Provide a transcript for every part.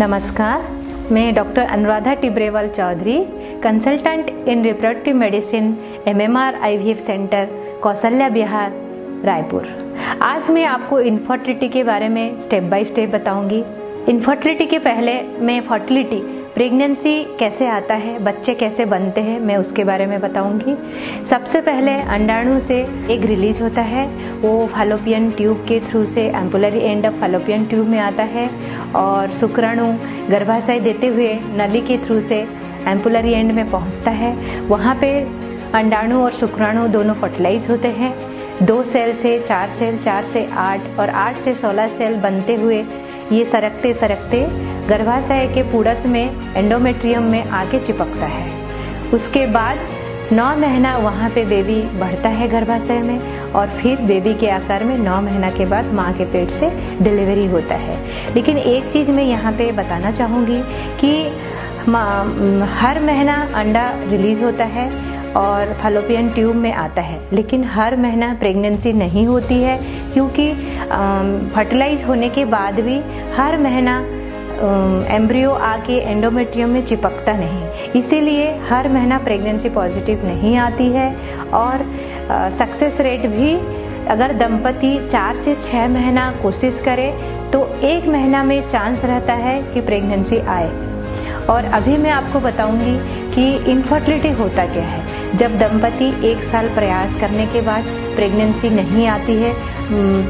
नमस्कार, मैं doctor Anuradha Tibrewal Chaudhary, consultant in reproductive medicine MMR IVF centre Kaushalya Bihar Raipur. आज मैं आपको इनफर्टिलिटी के बारे में स्टेप बाय स्टेप बताऊंगी। इनफर्टिलिटी के पहले मैं फर्टिलिटी प्रेगनेंसी कैसे आता है, बच्चे कैसे बनते हैं, मैं उसके बारे में बताऊंगी। सबसे पहले अंडाणु से एग रिलीज होता है, वो फैलोपियन ट्यूब के थ्रू से ampullary end of fallopian tube में आता है और शुक्राणु गर्भाशय देते हुए नली के थ्रू से एम्पुलरी एंड में पहुंचता है। वहाँ पे अंडाणु और शुक्राणु दोनों फर्टिलाइज होते हैं। 2 सेल से 4 सेल, 4 से 8 और 8 से 16 सेल बनते हुए ये सरकते सरकते गर्भाशय के पुड़त में एंडोमेट्रियम में आके चिपकता है। उसके बाद 9 महीना वहाँ पे बेबी बढ़ता है गर्भाशय में और फिर बेबी के आकार में 9 महीना के बाद माँ के पेट से डिलीवरी होता है। लेकिन एक चीज़ मैं यहाँ पे बताना चाहूँगी कि हर महीना अंडा रिलीज होता है और फैलोपियन ट्यूब में आता है, लेकिन हर महीना प्रेगनेंसी नहीं होती है, क्योंकि फर्टिलाइज होने के बाद भी हर महीना एम्ब्रियो आके एंडोमेट्रियम में चिपकता नहीं, इसीलिए हर महीना प्रेगनेंसी पॉजिटिव नहीं आती है। और सक्सेस रेट भी अगर दंपति 4 से 6 महीना कोशिश करे तो 1 महीना में चांस रहता है कि प्रेगनेंसी आए। और अभी मैं आपको बताऊंगी कि इनफर्टिलिटी होता क्या है। जब दंपति 1 साल प्रयास करने के बाद प्रेगनेंसी नहीं आती है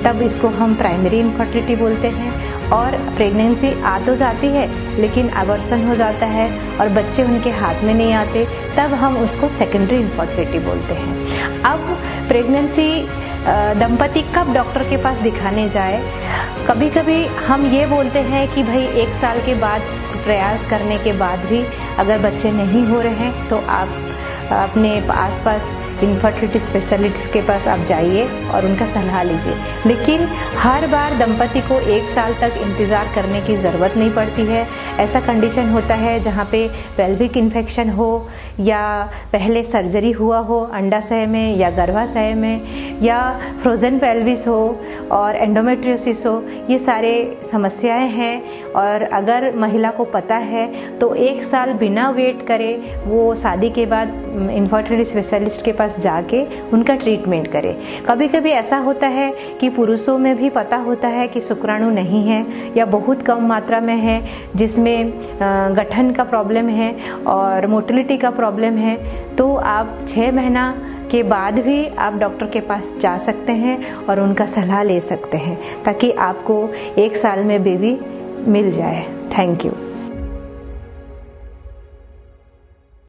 तब इसको हम प्राइमरी इनफर्टिलिटी बोलते हैं। और प्रेगनेंसी आ तो जाती है लेकिन अबॉर्शन हो जाता है और बच्चे उनके हाथ में नहीं आते, तब हम उसको सेकेंडरी इनफर्टिलिटी बोलते हैं। अब प्रेगनेंसी दंपति कब डॉक्टर के पास दिखाने जाए? कभी कभी हम ये बोलते हैं कि भाई 1 साल के बाद प्रयास करने के बाद भी अगर बच्चे नहीं हो रहे हैं तो आप अपने आसपास इनफर्टिलिटी स्पेशलिस्ट के पास आप जाइए और उनका सलाह लीजिए। लेकिन हर बार दंपति को 1 साल तक इंतज़ार करने की ज़रूरत नहीं पड़ती है। ऐसा कंडीशन होता है जहाँ पे पेल्विक इन्फेक्शन हो या पहले सर्जरी हुआ हो अंडाशय में या गर्भाशय में, या फ्रोजन पेल्विस हो और एंडोमेट्रियोसिस हो, ये सारे समस्याएं हैं। और अगर महिला को पता है तो 1 साल बिना वेट करे वो शादी के बाद इनफर्टिलिटी स्पेशलिस्ट के पास जाके उनका ट्रीटमेंट करे। कभी कभी ऐसा होता है कि पुरुषों में भी पता होता है कि शुक्राणु नहीं है या बहुत कम मात्रा में है, जिसमें गठन का प्रॉब्लम है और मोटिलिटी का प्रॉब्लम है, तो आप 6 महीना के बाद भी आप डॉक्टर के पास जा सकते हैं और उनका सलाह ले सकते हैं ताकि आपको 1 साल में बेबी मिल जाए। Thank you.